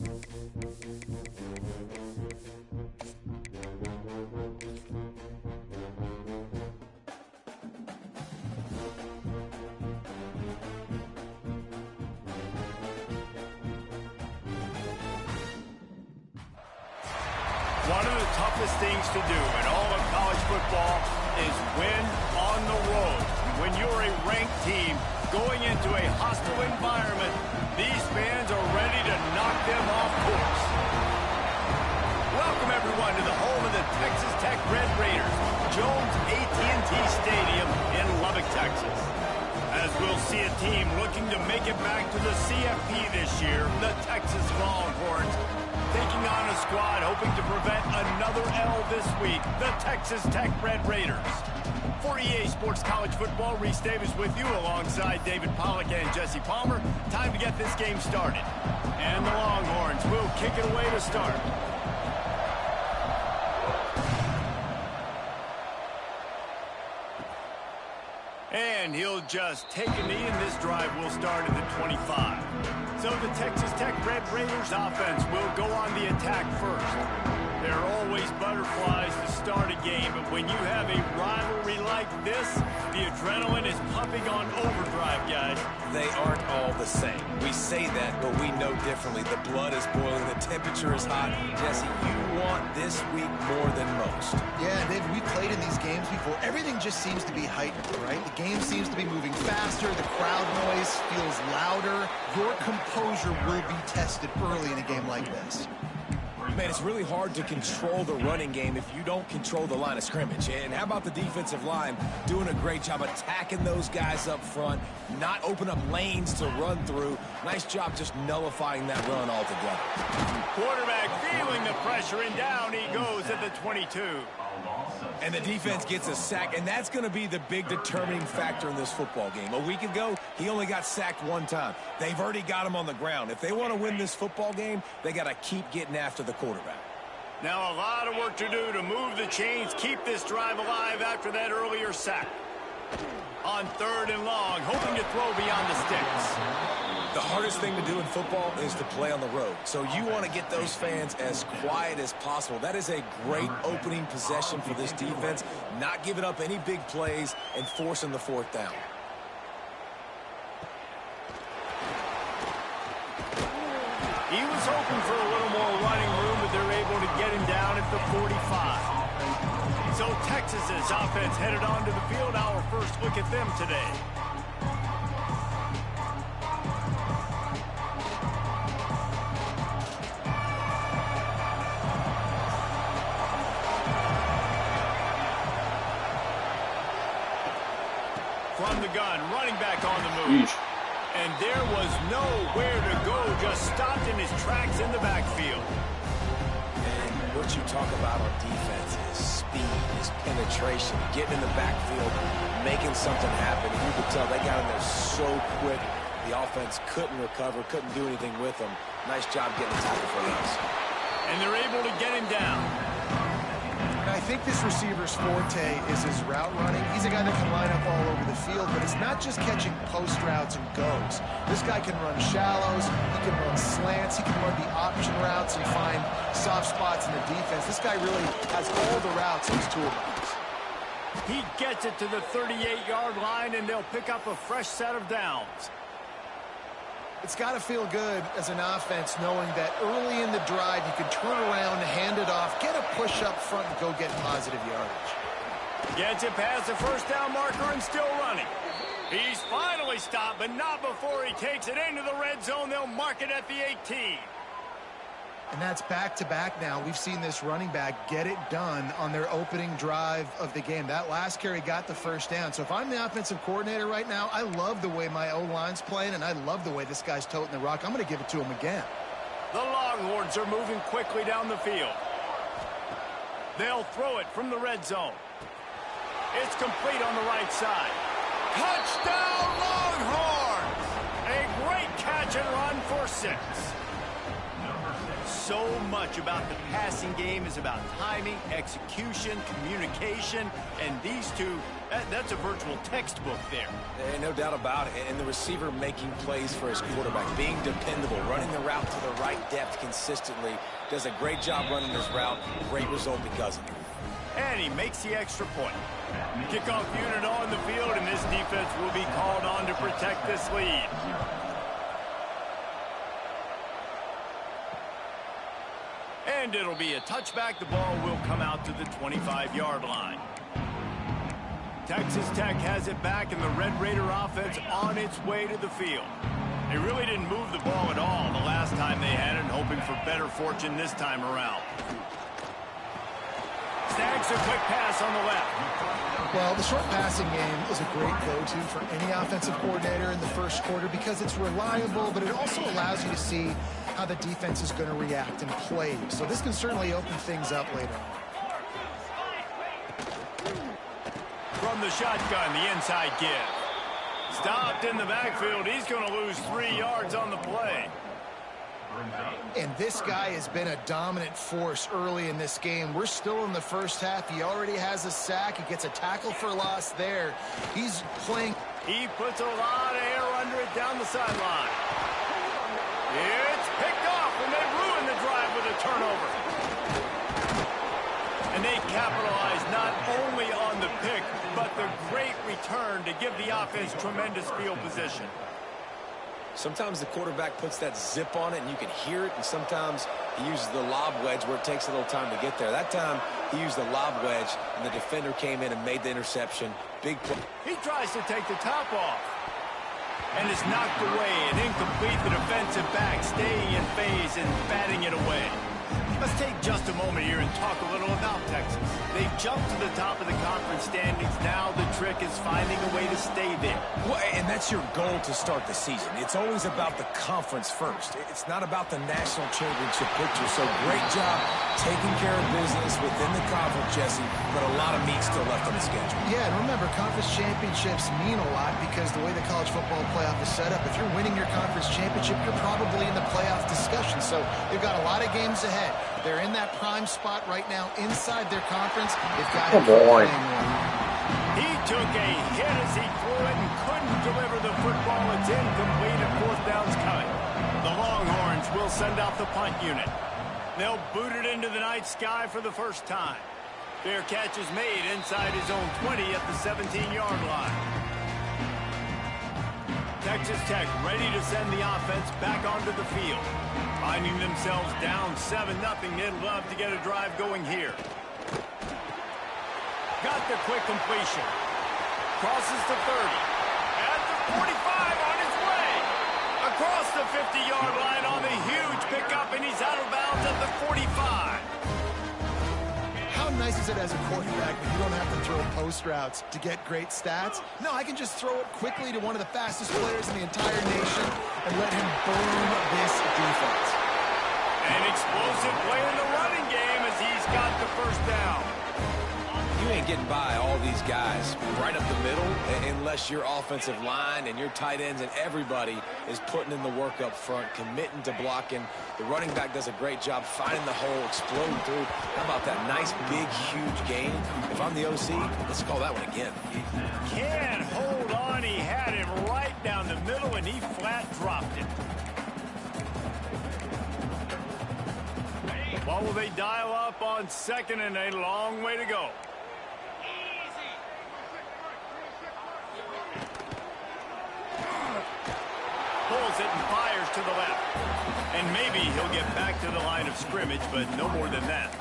One of the toughest things to do in all of college football is win on the road. When you're a ranked team going into a hostile environment, these fans are ready to knock them off course. Welcome, everyone, to the home of the Texas Tech Red Raiders, Jones AT&T Stadium in Lubbock, Texas. As we'll see a team looking to make it back to the CFP this year, the Texas Longhorns, taking on a squad hoping to prevent another L this week, the Texas Tech Red Raiders. For EA Sports College Football, Reese Davis with you alongside David Pollack and Jesse Palmer. Time to get this game started. And the Longhorns will kick it away to start. And he'll just take a knee, and this drive will start at the 25. So the Texas Tech Red Raiders offense will go on the attack first. There are always butterflies to start a game, but when you have a rivalry like this, the adrenaline is pumping on overdrive, guys. They aren't all the same. We say that, but we know differently. The blood is boiling, the temperature is hot. Jesse, you want this week more than most. Yeah, David, we played in these games before. Everything just seems to be heightened, right? The game seems to be moving faster. The crowd noise feels louder. Your composure will be tested early in a game like this. Man, it's really hard to control the running game if you don't control the line of scrimmage. And how about the defensive line doing a great job attacking those guys up front, not open up lanes to run through. Nice job just nullifying that run altogether. Quarterback feeling the pressure, and down he goes at the 22. And the defense gets a sack, and that's going to be the big determining factor in this football game. A week ago, he only got sacked one time. They've already got him on the ground. If they want to win this football game, they got to keep getting after the quarterback. Now a lot of work to do to move the chains, keep this drive alive after that earlier sack. On 3rd and long, hoping to throw beyond the sticks. The hardest thing to do in football is to play on the road. So you want to get those fans as quiet as possible. That is a great opening possession for this defense, not giving up any big plays and forcing the 4th down. He was hoping for a little more running room, but they're able to get him down at the 45. So Texas's offense headed onto the field. Our first look at them today. From the gun, running back on the move. Yeesh. And there was nowhere to go, just stopped in his tracks in the backfield. And what you talk about on defense is speed, is penetration, getting in the backfield, making something happen. You could tell they got in there so quick. The offense couldn't recover, couldn't do anything with them. Nice job getting the tackle for us. And they're able to get him down. I think this receiver's forte is his route running. He's a guy that can line up all over the field, but it's not just catching post routes and goes. This guy can run shallows, he can run slants, he can run the option routes and find soft spots in the defense. This guy really has all the routes in his toolbox. He gets it to the 38-yard line, and they'll pick up a fresh set of downs. It's got to feel good as an offense knowing that early in the drive you can turn around, hand it off, get a push up front, and go get positive yardage. Gets it past the first down marker and still running. He's finally stopped, but not before he takes it into the red zone. They'll mark it at the 18. And that's back-to-back now. We've seen this running back get it done on their opening drive of the game. That last carry got the first down. So if I'm the offensive coordinator right now, I love the way my O-line's playing, and I love the way this guy's toting the rock. I'm going to give it to him again. The Longhorns are moving quickly down the field. They'll throw it from the red zone. It's complete on the right side. Touchdown, Longhorns! A great catch and run for 6. so much about the passing game is about timing, execution, communication, and these two, that's a virtual textbook there. No doubt about it. And the receiver making plays for his quarterback, being dependable, running the route to the right depth consistently, does a great job running his route. Great result because of it. And he makes the extra point. Kickoff unit on the field, and this defense will be called on to protect this lead. And it'll be a touchback. The ball will come out to the 25-yard line. Texas Tech has it back, and the Red Raider offense on its way to the field. They really didn't move the ball at all the last time they had it, and hoping for better fortune this time around. Snags a quick pass on the left. Well, the short passing game is a great go-to for any offensive coordinator in the first quarter because it's reliable, but it also allows you to see how the defense is going to react and play. So this can certainly open things up later on. From the shotgun, the inside give. Stopped in the backfield. He's going to lose 3 yards on the play. And this guy has been a dominant force early in this game. We're still in the first half. He already has a sack. He gets a tackle for loss there. He's playing. He puts a lot of air under it down the sideline. It's picked off, and they ruin the drive with a turnover. And they capitalize not only on the pick, but the great return to give the offense tremendous field position. Sometimes the quarterback puts that zip on it, and you can hear it, and sometimes he uses the lob wedge where it takes a little time to get there. That time, he used the lob wedge, and the defender came in and made the interception. Big play. He tries to take the top off, and it's knocked away and incomplete. The defensive back staying in phase and batting it away. Let's take just a moment here and talk a little about Texas. They've jumped to the top of the conference standings. Now the trick is finding a way to stay there. Well, and that's your goal to start the season. It's always about the conference first. It's not about the national championship picture. So great job taking care of business within the conference, Jesse, but a lot of meat still left on the schedule. Yeah, and remember, conference championships mean a lot because the way the college football playoff is set up, if you're winning your conference championship, you're probably in the playoff discussion. So they've got a lot of games ahead. They're in that prime spot right now inside their conference. They've got to keep playing well. He took a hit as he threw it and couldn't deliver the football. It's incomplete and fourth down's coming. The Longhorns will send out the punt unit. They'll boot it into the night sky for the first time. Fair catch is made inside his own 20 at the 17-yard line. Texas Tech ready to send the offense back onto the field. Finding themselves down 7-0, they'd love to get a drive going here. Got the quick completion. Crosses the 30. At the 45 on his way. Across the 50-yard line on the huge pickup, and he's out of bounds at the 45. How nice is it as a quarterback when you don't have to throw post routes to get great stats? No, I can just throw it quickly to one of the fastest players in the entire nation and let him burn this defense. An explosive play in the running game as he's got the first down. You ain't getting by all these guys right up the middle unless your offensive line and your tight ends and everybody is putting in the work up front, committing to blocking. The running back does a great job finding the hole, exploding through. How about that nice, big, huge gain? If I'm the OC, let's call that one again. Can't hold on. He had him right down the middle, and he flat dropped it. What will they dial up on second, and a long way to go? Pulls it and fires to the left. And maybe he'll get back to the line of scrimmage, but no more than that.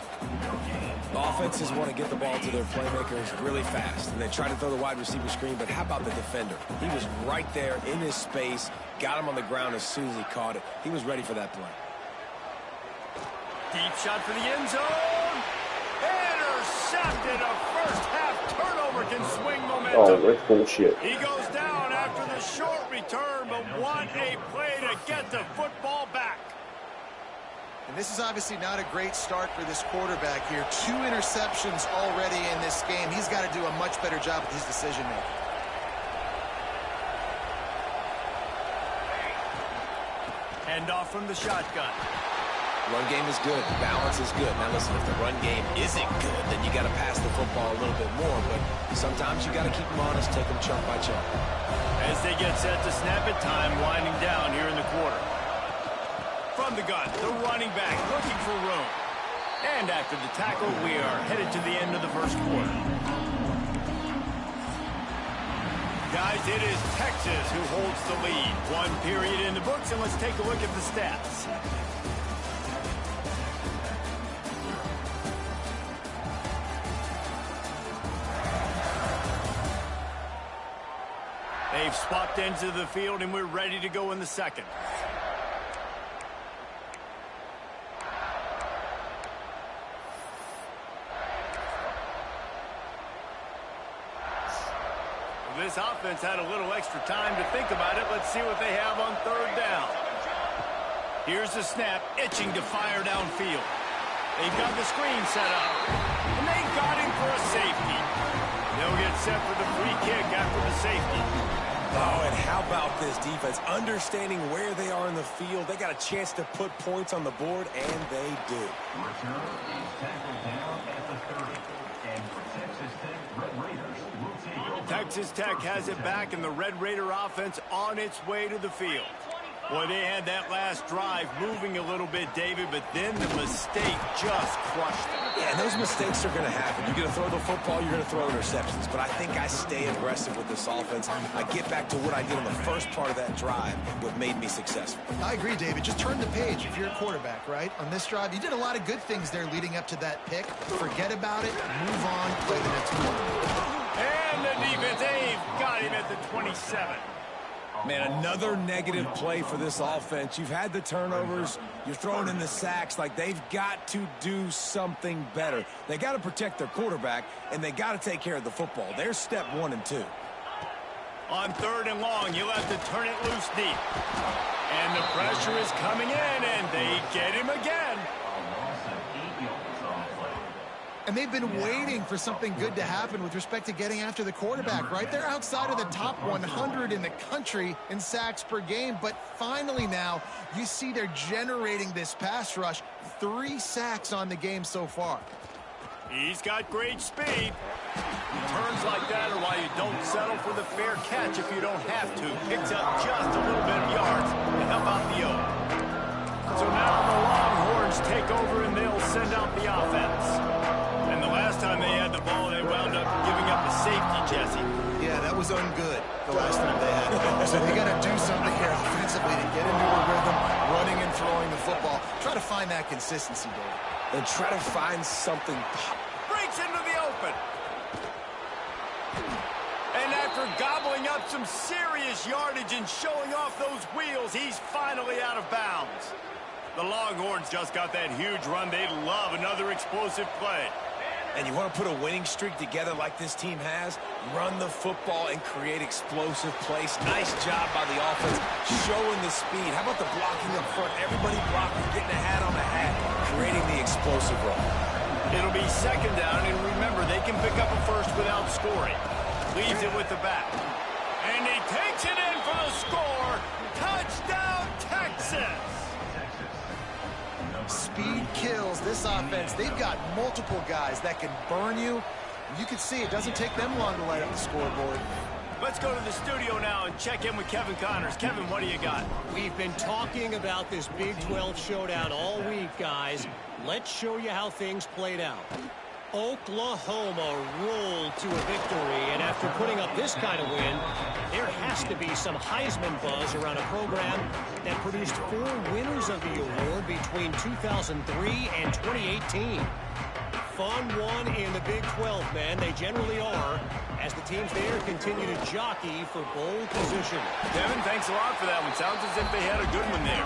Offenses want to get the ball to their playmakers really fast, and they try to throw the wide receiver screen, but how about the defender? He was right there in his space, got him on the ground as soon as he caught it. He was ready for that play. Deep shot for the end zone. Intercepted. A first half turnover can swing momentum. Oh, that's bullshit. He goes down after the short return, but what a play to get the football back. And this is obviously not a great start for this quarterback here. 2 interceptions already in this game. He's got to do a much better job with his decision-making. Hand off from the shotgun. Run game is good. Balance is good. Now listen, if the run game isn't good, then you got to pass the football a little bit more. But sometimes you got to keep them honest, take them chunk by chunk. As they get set to snap it, time winding down here in the quarter. From the gun, the running back looking for room. And after the tackle, we are headed to the end of the first quarter. Guys, it is Texas who holds the lead. One period in the books, and let's take a look at the stats. They've swapped ends of the field, and we're ready to go in the second. This offense had a little extra time to think about it. Let's see what they have on third down. Here's the snap, itching to fire downfield. They've got the screen set up, and they got him for a safety. They'll get set for the free kick after the safety. Oh, and how about this defense? Understanding where they are in the field. They got a chance to put points on the board, and they do. Return is tackled down at the 30. And for Texas Tech, Red Raiders will take. Texas Tech has it back, and the Red Raider offense on its way to the field. Boy, they had that last drive moving a little bit, David, but then the mistake just crushed them. Yeah, and those mistakes are going to happen. You're going to throw the football, you're going to throw interceptions. But I think I stay aggressive with this offense. I get back to what I did on the first part of that drive, what made me successful. I agree, David. Just turn the page if you're a quarterback, right? On this drive, you did a lot of good things there leading up to that pick. Forget about it, move on, play the next quarter. And the defense, they've got him at the 27. Man, another negative play for this offense. You've had the turnovers. You're throwing in the sacks. Like, they've got to do something better. They got to protect their quarterback, and they got to take care of the football. There's step 1 and 2. On third and long, you'll have to turn it loose deep. And the pressure is coming in, and they get him again. And they've been waiting for something good to happen with respect to getting after the quarterback, right? They're outside of the top 100 in the country in sacks per game, but finally now you see they're generating this pass rush. 3 sacks on the game so far. He's got great speed. Turns like that are why you don't settle for the fair catch if you don't have to. Picks up just a little bit of yards to help out the oak. So now the Longhorns take over and they'll send out the offense. And the last time they had the ball, they wound up giving up a safety, Jesse. Yeah, that was ungood the last time they had the ball. So they got to do something here offensively to get into a rhythm, running and throwing the football. Try to find that consistency, Dave. And try to find something. Breaks into the open. And after gobbling up some serious yardage and showing off those wheels, he's finally out of bounds. The Longhorns just got that huge run. They love another explosive play. And you want to put a winning streak together like this team has, run the football and create explosive plays. Nice job by the offense, showing the speed. How about the blocking up front? Everybody blocking, getting a hat on the hat, creating the explosive run. It'll be second down, and remember, they can pick up a first without scoring. Leaves it with the back. And he takes it in for the score. Touchdown, Texas! Speed kills this offense. They've got multiple guys that can burn you. You can see it doesn't take them long to light up the scoreboard. Let's go to the studio now and check in with Kevin Connors. Kevin, what do you got? We've been talking about this Big 12 showdown all week, guys. Let's show you how things played out. Oklahoma rolled to a victory, and after putting up this kind of win, there has to be some Heisman buzz around a program that produced 4 winners of the award between 2003 and 2018. Fun one in the Big 12, man. They generally are, as the teams there continue to jockey for bowl position. Kevin, thanks a lot for that one. Sounds as if they had a good one there.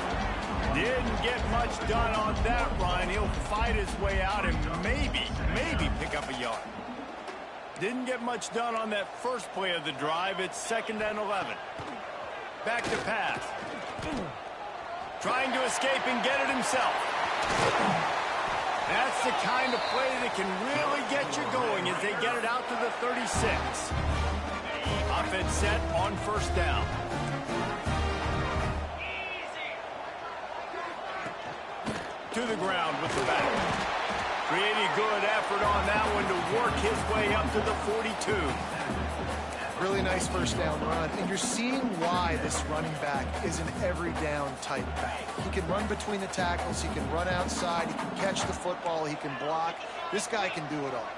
Didn't get much done on that run. He'll fight his way out and maybe pick up a yard. Didn't get much done on that first play of the drive. It's 2nd and 11. Back to pass. Trying to escape and get it himself. That's the kind of play that can really get you going as they get it out to the 36. Offense set on first down. to the ground with the back. Pretty good effort on that one to work his way up to the 42. Really nice first down run, and you're seeing why this running back is an every down type back. He can run between the tackles, he can run outside, he can catch the football, he can block. This guy can do it all.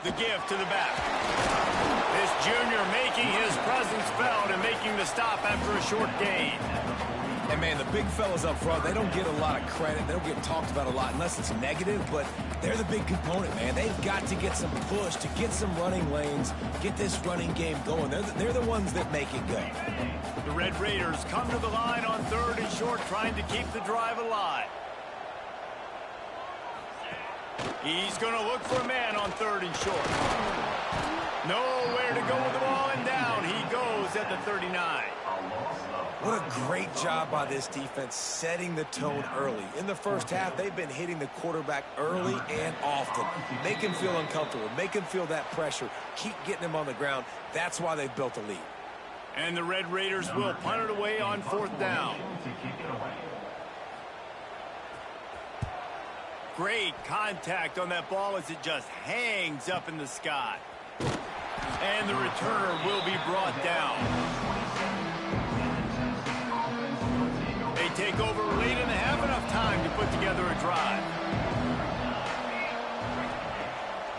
The give to the back. This junior making his presence felt and making the stop after a short gain. And, man, the big fellas up front, they don't get a lot of credit. They don't get talked about a lot unless it's negative, but they're the big component, man. They've got to get some push, to get some running lanes, get this running game going. They're the ones that make it go. The Red Raiders come to the line on 3rd and short, trying to keep the drive alive. He's going to look for a man on 3rd and short. Nowhere to go with the ball, and down he goes at the 39. What a great job by this defense setting the tone early. In the first half, they've been hitting the quarterback early and often. Make him feel uncomfortable. Make him feel that pressure. Keep getting him on the ground. That's why they've built a lead. And the Red Raiders will punt it away on 4th down. Great contact on that ball as it just hangs up in the sky. And the returner will be brought down. They take over late and have enough time to put together a drive.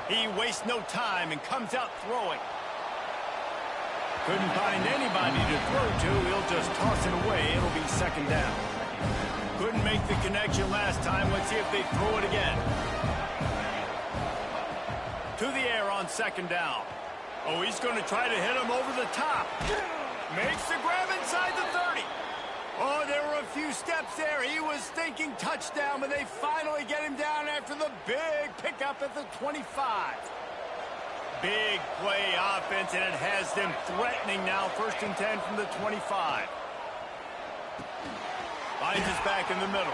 He wastes no time and comes out throwing. Couldn't find anybody to throw to. He'll just toss it away. It'll be 2nd down. Couldn't make the connection last time. Let's see if they throw it again. To the air on 2nd down. Oh, he's going to try to hit him over the top. Makes the grab inside the 30. Oh, there were a few steps there. He was thinking touchdown, but they finally get him down after the big pickup at the 25. Big play offense, and it has them threatening now. 1st and 10 from the 25. Finds us back in the middle.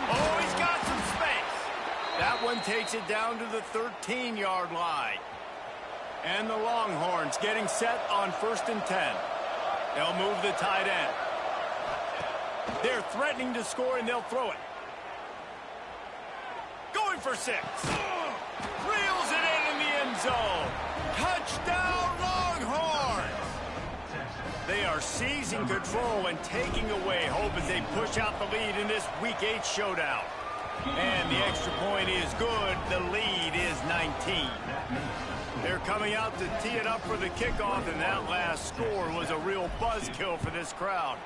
Oh, he's got some space. That one takes it down to the 13-yard line. And the Longhorns getting set on 1st and 10. They'll move the tight end. They're threatening to score, and they'll throw it. Going for 6. Reels it in the end zone. Touchdown, Longhorns! They are seizing control and taking away hope as they push out the lead in this Week 8 showdown. And the extra point is good. The lead is 19. They're coming out to tee it up for the kickoff, and that last score was a real buzzkill for this crowd.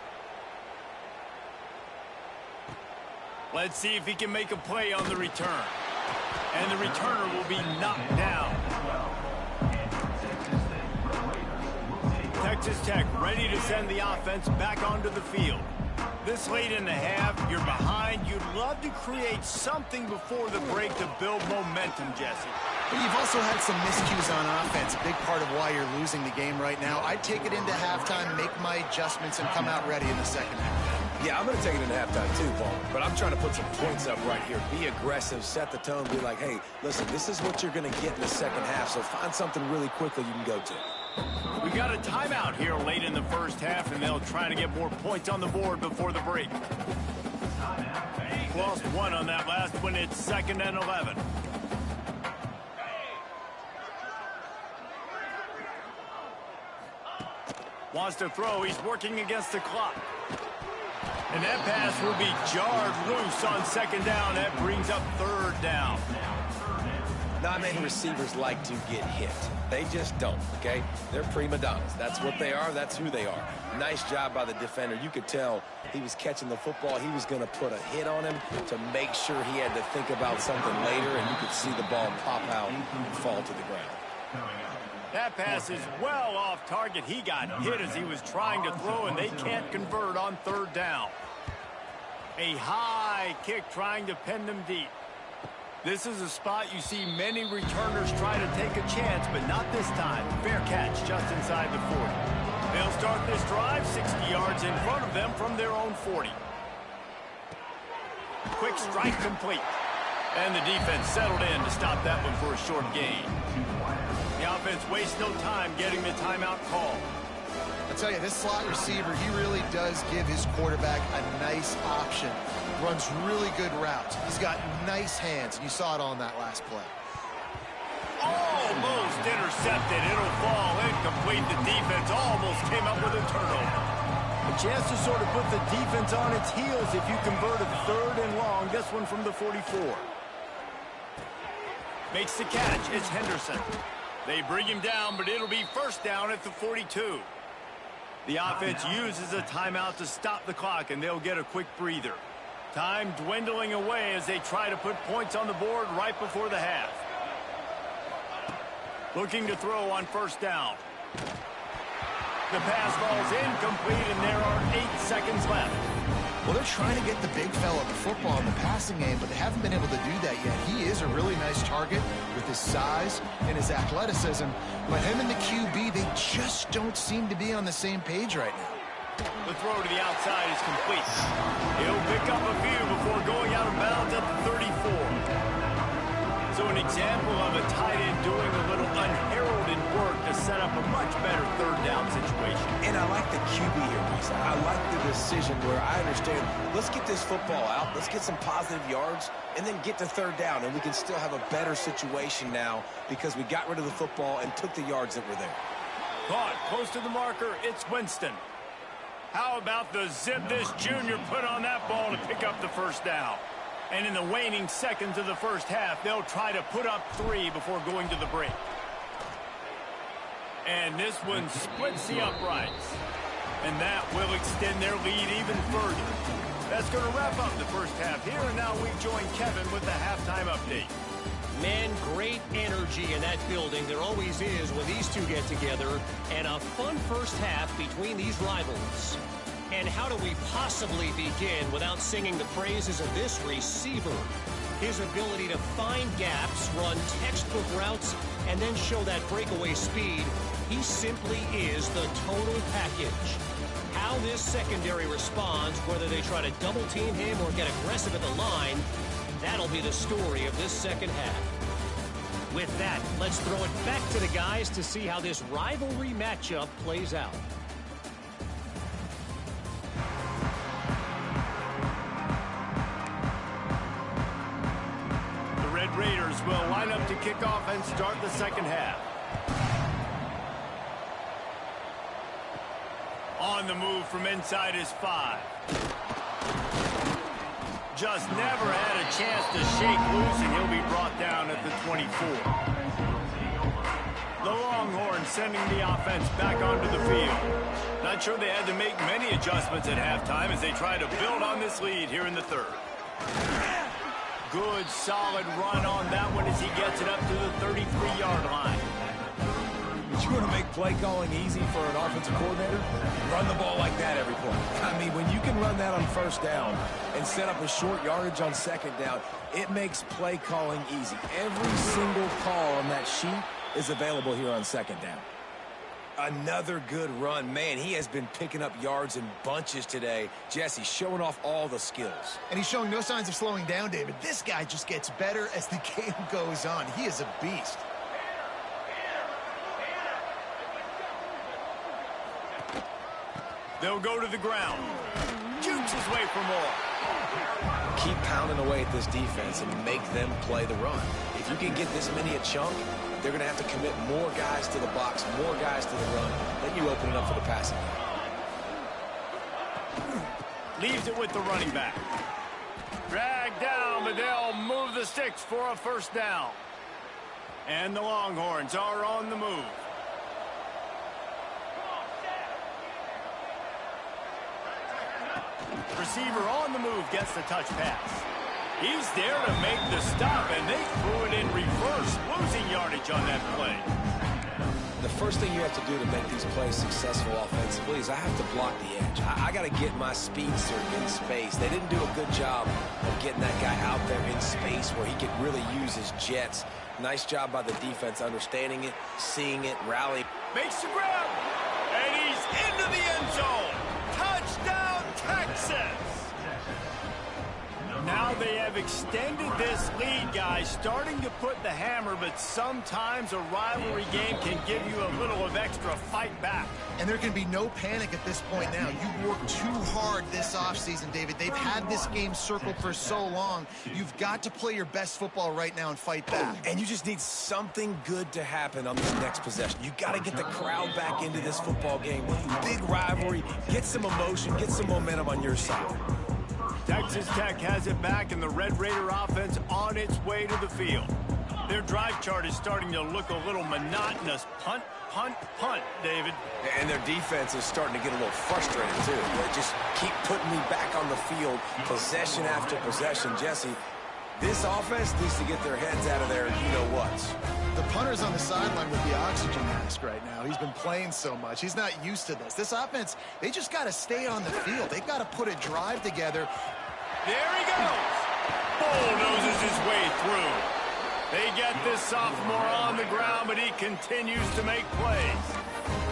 Let's see if he can make a play on the return. And the returner will be knocked down. Texas Tech ready to send the offense back onto the field. This late in the half, you're behind. You'd love to create something before the break to build momentum, Jesse. But you've also had some miscues on offense, a big part of why you're losing the game right now. I'd take it into halftime, make my adjustments, and come out ready in the 2nd half. Yeah, I'm going to take it into halftime too, Paul. But I'm trying to put some points up right here. Be aggressive, set the tone, be like, hey, listen, this is what you're going to get in the 2nd half, so find something really quickly you can go to. We got a timeout here late in the 1st half, and they'll try to get more points on the board before the break. Lost 1 on that last one. It's 2nd and 11. Wants to throw. He's working against the clock. And that pass will be jarred loose on 2nd down. That brings up 3rd down. Not many receivers like to get hit. They just don't, okay? They're prima donnas. That's what they are. That's who they are. Nice job by the defender. You could tell he was catching the football. He was going to put a hit on him to make sure he had to think about something later, and you could see the ball pop out and fall to the ground. That pass is well off target. He got hit as he was trying to throw, and they can't convert on 3rd down. A high kick trying to pin them deep. This is a spot you see many returners try to take a chance, but not this time. Fair catch just inside the 40. They'll start this drive 60 yards in front of them from their own 40. Quick strike complete. And the defense settled in to stop that one for a short gain. The offense wastes no time getting the timeout call. I'll tell you, this slot receiver, he really does give his quarterback a nice option runs really good routes. He's got nice hands, and you saw it on that last play. Almost intercepted. It'll fall incomplete. The defense almost came up with a turnover. A chance to sort of put the defense on its heels if you convert a 3rd and long. This one from the 44. Makes the catch. It's Henderson. They bring him down, but it'll be first down at the 42. The offense uses a timeout to stop the clock, and they'll get a quick breather. Time dwindling away as they try to put points on the board right before the half. Looking to throw on first down. The pass falls incomplete, and there are 8 seconds left. Well, they're trying to get the big fella the football in the passing game, but they haven't been able to do that yet. He is a really nice target with his size and his athleticism, but him and the QB, they just don't seem to be on the same page right now. The throw to the outside is complete. He'll pick up a few before going out of bounds at the 34. So an example of a tight end doing a little unheralded work to set up a much better 3rd down situation. And I like the QB here, Reese. I like the decision where I understand, let's get this football out, let's get some positive yards, and then get to 3rd down, and we can still have a better situation now because we got rid of the football and took the yards that were there. Caught close to the marker, it's Winston. How about the zip this junior put on that ball to pick up the first down? And in the waning seconds of the first half, they'll try to put up 3 before going to the break. And this one splits the uprights. And that will extend their lead even further. That's going to wrap up the first half here, and now we join Kevin with the halftime update. Man, great energy in that building. There always is when these two get together. And a fun first half between these rivals. And how do we possibly begin without singing the praises of this receiver? His ability to find gaps, run textbook routes, and then show that breakaway speed. He simply is the total package. How this secondary responds, whether they try to double team him or get aggressive at the line, that'll be the story of this second half. With that, let's throw it back to the guys to see how this rivalry matchup plays out. Raiders will line up to kick off and start the second half. On the move from inside is 5. Just never had a chance to shake loose, and he'll be brought down at the 24. The Longhorns sending the offense back onto the field. Not sure they had to make many adjustments at halftime as they try to build on this lead here in the 3rd. Good, solid run on that one as he gets it up to the 33-yard line. But you want to make play calling easy for an offensive coordinator? Run the ball like that every play. I mean, when you can run that on first down and set up a short yardage on second down, it makes play calling easy. Every single call on that sheet is available here on second down. Another good run. Man, he has been picking up yards in bunches today. Jesse showing off all the skills. And he's showing no signs of slowing down, David. This guy just gets better as the game goes on. He is a beast. They'll go to the ground. Jukes his way for more. Keep pounding away at this defense and make them play the run. If you can get this many a chunk, they're going to have to commit more guys to the box, more guys to the run. Then you open it up for the passing. Leaves it with the running back. Dragged down, but they'll move the sticks for a first down. And the Longhorns are on the move. Receiver on the move gets the touch pass. He's there to make the stop, and they threw it in reverse, losing yardage on that play. The first thing you have to do to make these plays successful offensively is I have to block the edge. I got to get my speedster in space. They didn't do a good job of getting that guy out there in space where he could really use his jets. Nice job by the defense understanding it, seeing it, rallying. Makes the grab, and he's into the end zone. Touchdown, Texas! Now they have extended this lead, guys, starting to put the hammer, but sometimes a rivalry game can give you a little of extra fight back. And there can be no panic at this point now. You've worked too hard this offseason, David. They've had this game circled for so long. You've got to play your best football right now and fight back. And you just need something good to happen on this next possession. You got to get the crowd back into this football game. Big rivalry, get some emotion, get some momentum on your side. Texas Tech has it back, and the Red Raider offense on its way to the field. Their drive chart is starting to look a little monotonous. Punt, punt, punt, David. And their defense is starting to get a little frustrated, too. They just keep putting me back on the field, possession after possession. Jesse, this offense needs to get their heads out of there, you-know-whats. The punter's on the sideline with the oxygen mask right now. He's been playing so much. He's not used to this. This offense, they just got to stay on the field. They've got to put a drive together. There he goes. Bulldozes his way through. They get this sophomore on the ground, but he continues to make plays.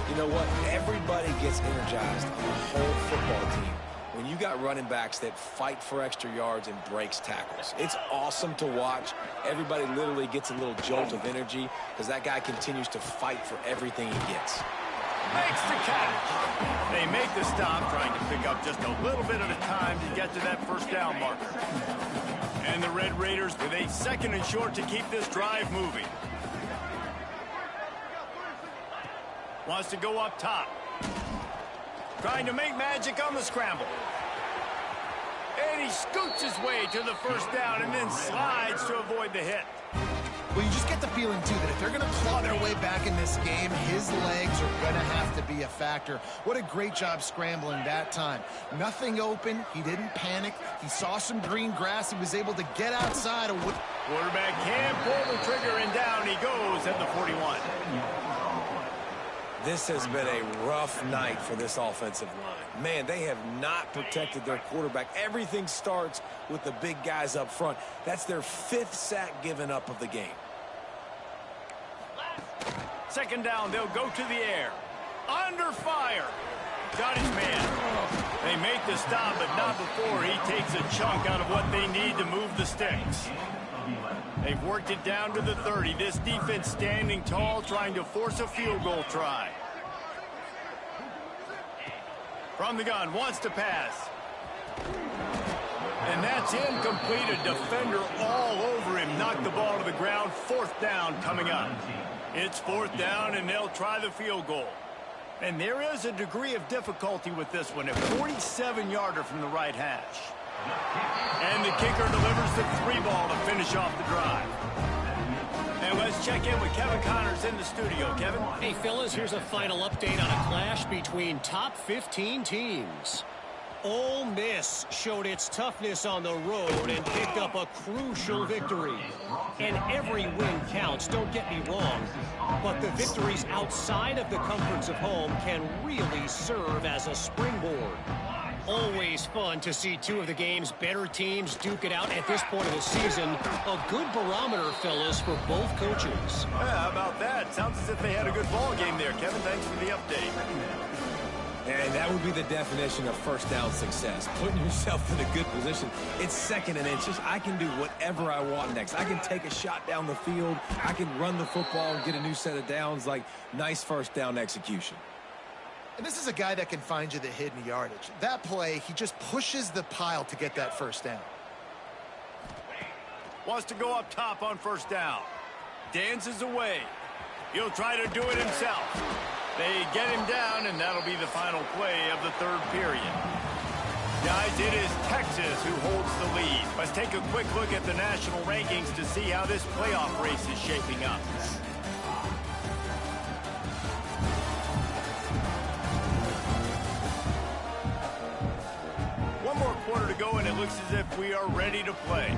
You know what? Everybody gets energized on the whole football team when you got running backs that fight for extra yards and breaks tackles. It's awesome to watch. Everybody literally gets a little jolt of energy because that guy continues to fight for everything he gets. Makes the catch. They make the stop, trying to pick up just a little bit at a time to get to that first down marker. And the Red Raiders with a 2nd and short to keep this drive moving. Wants to go up top. Trying to make magic on the scramble. And he scoots his way to the first down and then slides to avoid the hit. Well, you just get the feeling, too, that if they're going to claw their way back in this game, his legs are going to have to be a factor. What a great job scrambling that time. Nothing open. He didn't panic. He saw some green grass. He was able to get outside. Quarterback can pull the trigger, and down he goes at the 41. This has been a rough night for this offensive line. Man, they have not protected their quarterback. Everything starts with the big guys up front. That's their 5th sack given up of the game. 2nd down, they'll go to the air. Under fire. Got his man. They make the stop, but not before he takes a chunk out of what they need to move the sticks. They've worked it down to the 30. This defense standing tall, trying to force a field goal try. From the gun, wants to pass. And that's incomplete. A defender all over him. Knocked the ball to the ground. 4th down coming up. It's 4th down, and they'll try the field goal. And there is a degree of difficulty with this one. A 47-yarder from the right hash. And the kicker delivers the 3 ball to finish off the drive. And let's check in with Kevin Connors in the studio. Kevin? Hey, fellas, here's a final update on a clash between top 15 teams. Ole Miss showed its toughness on the road and picked up a crucial victory. And every win counts, don't get me wrong. But the victories outside of the comforts of home can really serve as a springboard. Always fun to see 2 of the game's better teams duke it out at this point of the season. A good barometer, fellas, for both coaches. Yeah, how about that? Sounds as if they had a good ball game there. Kevin, thanks for the update. And that would be the definition of first down success. Putting yourself in a good position. It's 2nd and inches. I can do whatever I want next. I can take a shot down the field. I can run the football and get a new set of downs. Like, nice first down execution. And this is a guy that can find you the hidden yardage. That play, he just pushes the pile to get that first down. Wants to go up top on 1st down. Dances away. He'll try to do it himself. They get him down, and that'll be the final play of the 3rd period. Guys, it is Texas who holds the lead. Let's take a quick look at the national rankings to see how this playoff race is shaping up. One more quarter to go, and it looks as if we are ready to play.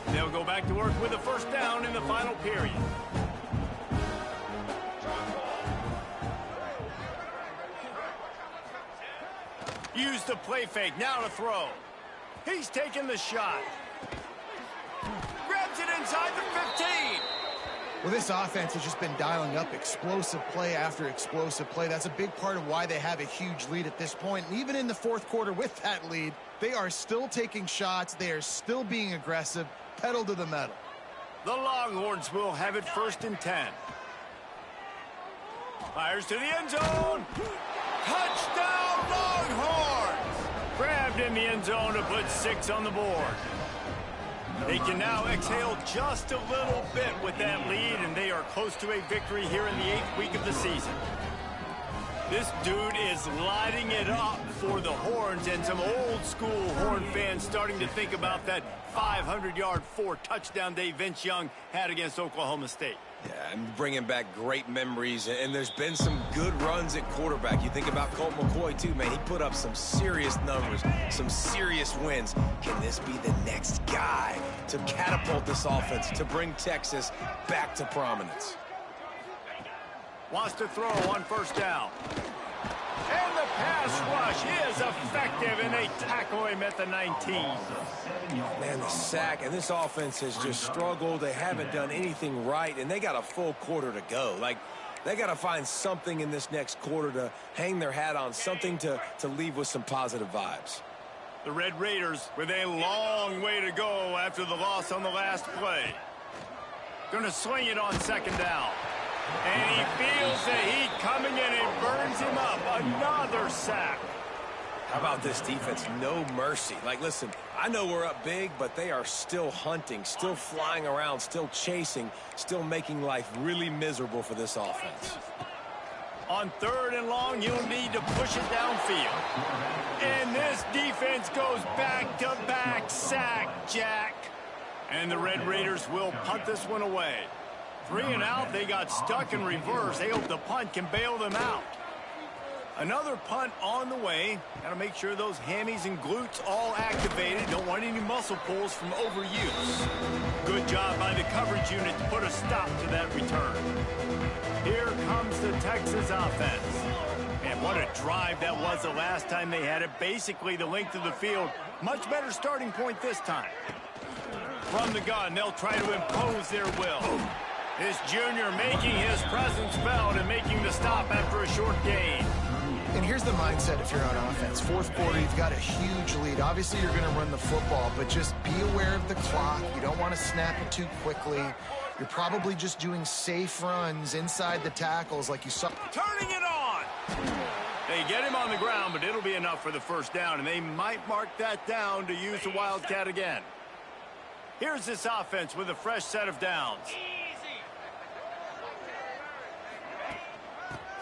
They'll go back to work with a 1st down in the final period. Use the play fake, now to throw. He's taking the shot. Grabs it inside the 15. Well, this offense has just been dialing up explosive play after explosive play. That's a big part of why they have a huge lead at this point. And even in the fourth quarter with that lead, they are still taking shots. They are still being aggressive, pedal to the metal. The Longhorns will have it 1st and 10. Fires to the end zone. Touchdown, Longhorns! Grabbed in the end zone to put 6 on the board. They can now exhale just a little bit with that lead, and they are close to a victory here in the 8th week of the season. This dude is lighting it up for the Horns, and some old-school Horn fans starting to think about that 500-yard 4-touchdown day Vince Young had against Oklahoma State. Yeah, I'm bringing back great memories, and there's been some good runs at quarterback. You think about Colt McCoy, too, man. He put up some serious numbers, some serious wins. Can this be the next guy to catapult this offense, to bring Texas back to prominence? Wants to throw on 1st down. And the pass rush is effective, and they tackle him at the 19. Man, the sack, and this offense has just struggled. They haven't done anything right, and they got a full quarter to go. Like, they got to find something in this next quarter to hang their hat on, something to leave with some positive vibes. The Red Raiders with a long way to go after the loss on the last play. Going to swing it on 2nd down. And he feels the heat coming in and burns him up. Another sack. How about this defense? No mercy. Like, listen, I know we're up big, but they are still hunting, still flying around, still chasing, still making life really miserable for this offense. On 3rd and long, you'll need to push it downfield. And this defense goes back-to-back sack, Jack. And the Red Raiders will punt this one away. 3 and out, they got stuck in reverse. They hope the punt can bail them out. Another punt on the way. Got to make sure those hammies and glutes all activated. Don't want any muscle pulls from overuse. Good job by the coverage unit to put a stop to that return. Here comes the Texas offense. And what a drive that was the last time they had it. Basically the length of the field. Much better starting point this time. From the gun, they'll try to impose their will. This junior making his presence felt and making the stop after a short gain. And here's the mindset if you're on offense. 4th quarter, you've got a huge lead. Obviously, you're going to run the football, but just be aware of the clock. You don't want to snap it too quickly. You're probably just doing safe runs inside the tackles like you saw. Turning it on! They get him on the ground, but it'll be enough for the 1st down, and they might mark that down to use the Wildcat again. Here's this offense with a fresh set of downs.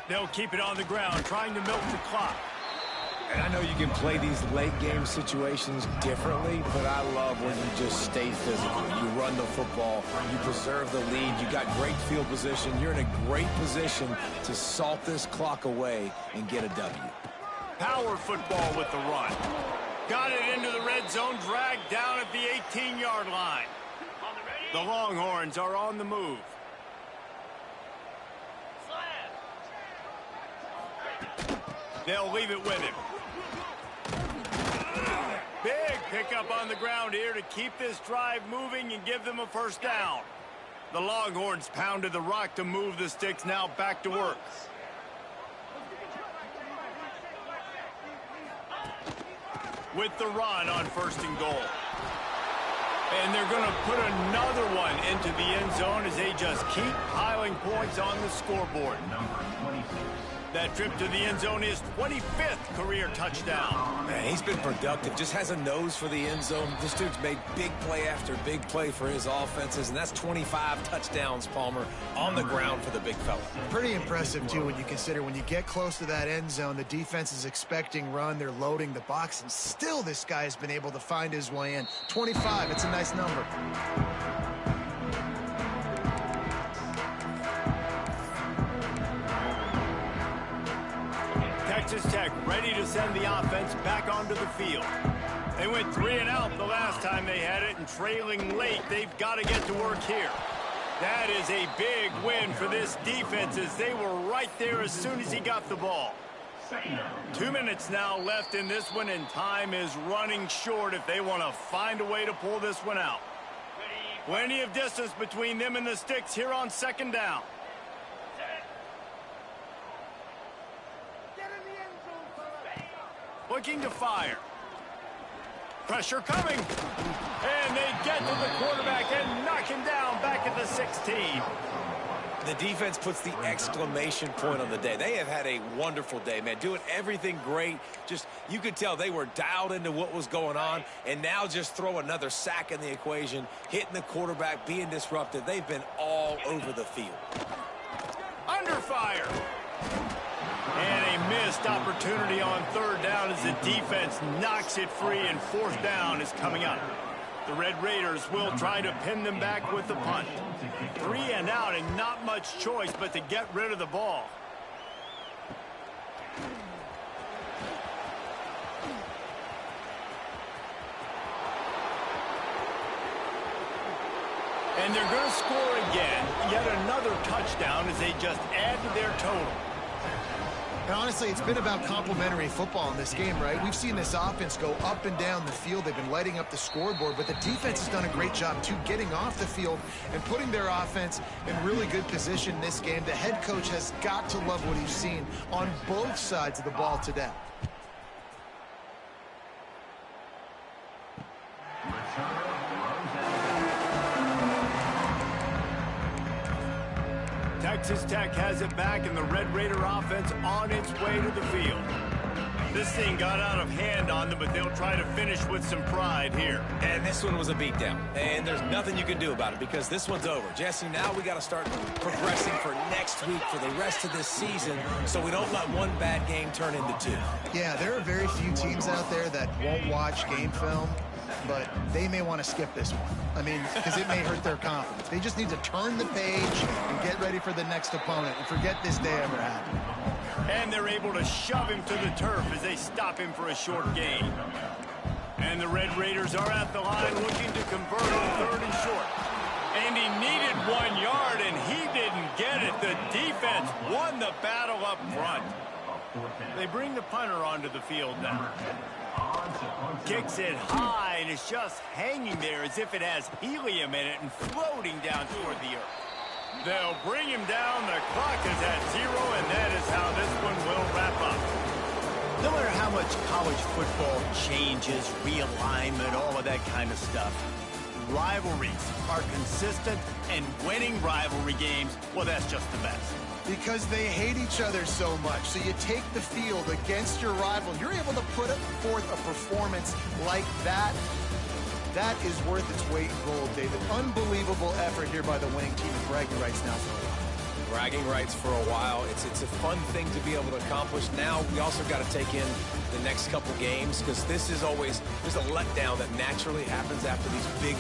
They'll keep it on the ground, trying to milk the clock. And I know you can play these late game situations differently, but I love when you just stay physical. You run the football, you preserve the lead, you got great field position. You're in a great position to salt this clock away and get a W. Power football with the run. Got it into the red zone, dragged down at the 18-yard line. The Longhorns are on the move. They'll leave it with him. Big pickup on the ground here to keep this drive moving and give them a 1st down. The Longhorns pounded the rock to move the sticks, now back to work. With the run on 1st and goal. And they're going to put another one into the end zone as they just keep piling points on the scoreboard. That trip to the end zone is 25th career touchdown. Man, he's been productive, just has a nose for the end zone. This dude's made big play after big play for his offenses, and that's 25 touchdowns, Palmer, on the ground for the big fella. Pretty impressive, too, when you consider when you get close to that end zone, the defense is expecting run, they're loading the box, and still this guy has been able to find his way in. 25, it's a nice number. Texas Tech ready to send the offense back onto the field. They went 3 and out the last time they had it, and trailing late, they've got to get to work here. That is a big win for this defense as they were right there as soon as he got the ball. 2 minutes now left in this one, and time is running short if they want to find a way to pull this one out. Plenty of distance between them and the sticks here on second down. Looking to fire. Pressure coming. And they get to the quarterback and knock him down back at the 16. The defense puts the exclamation point on the day. They have had a wonderful day, man, doing everything great. Just, you could tell they were dialed into what was going on, and now just throw another sack in the equation, hitting the quarterback, being disruptive. They've been all over the field. Under fire. And a missed opportunity on third down as the defense knocks it free, and fourth down is coming up. The Red Raiders will try to pin them back with the punt. 3 and out, and not much choice but to get rid of the ball. And they're going to score again. Yet another touchdown as they just add to their total. And honestly, it's been about complementary football in this game, right? We've seen this offense go up and down the field. They've been lighting up the scoreboard, but the defense has done a great job, too, getting off the field and putting their offense in really good position in this game. The head coach has got to love what he's seen on both sides of the ball today. Texas Tech has it back, and the Red Raider offense on its way to the field. This thing got out of hand on them, but they'll try to finish with some pride here. And this one was a beatdown, and there's nothing you can do about it because this one's over. Jesse, now we got to start progressing for next week, for the rest of this season, so we don't let one bad game turn into two. Yeah, there are very few teams out there that won't watch game film, but they may want to skip this one. I mean, because it may hurt their confidence. They just need to turn the page and get ready for the next opponent and forget this day ever happened. And they're able to shove him to the turf as they stop him for a short gain. And the Red Raiders are at the line looking to convert on third and short. And he needed 1 yard, and he didn't get it. The defense won the battle up front. They bring the punter onto the field now. Kicks it high, and it's just hanging there as if it has helium in it and floating down toward the earth. They'll bring him down. The clock is at 0, and that is how this one will wrap up. No matter how much college football changes, realignment, all of that kind of stuff, rivalries are consistent, and winning rivalry games, well, that's just the best. Because they hate each other so much. So you take the field against your rival. You're able to put forth a performance like that. That is worth its weight in gold, David. Unbelievable effort here by the winning team, and bragging rights now for a while. Bragging rights for a while. It's a fun thing to be able to accomplish. Now we also got to take in the next couple games, because this is always, there's a letdown that naturally happens after these big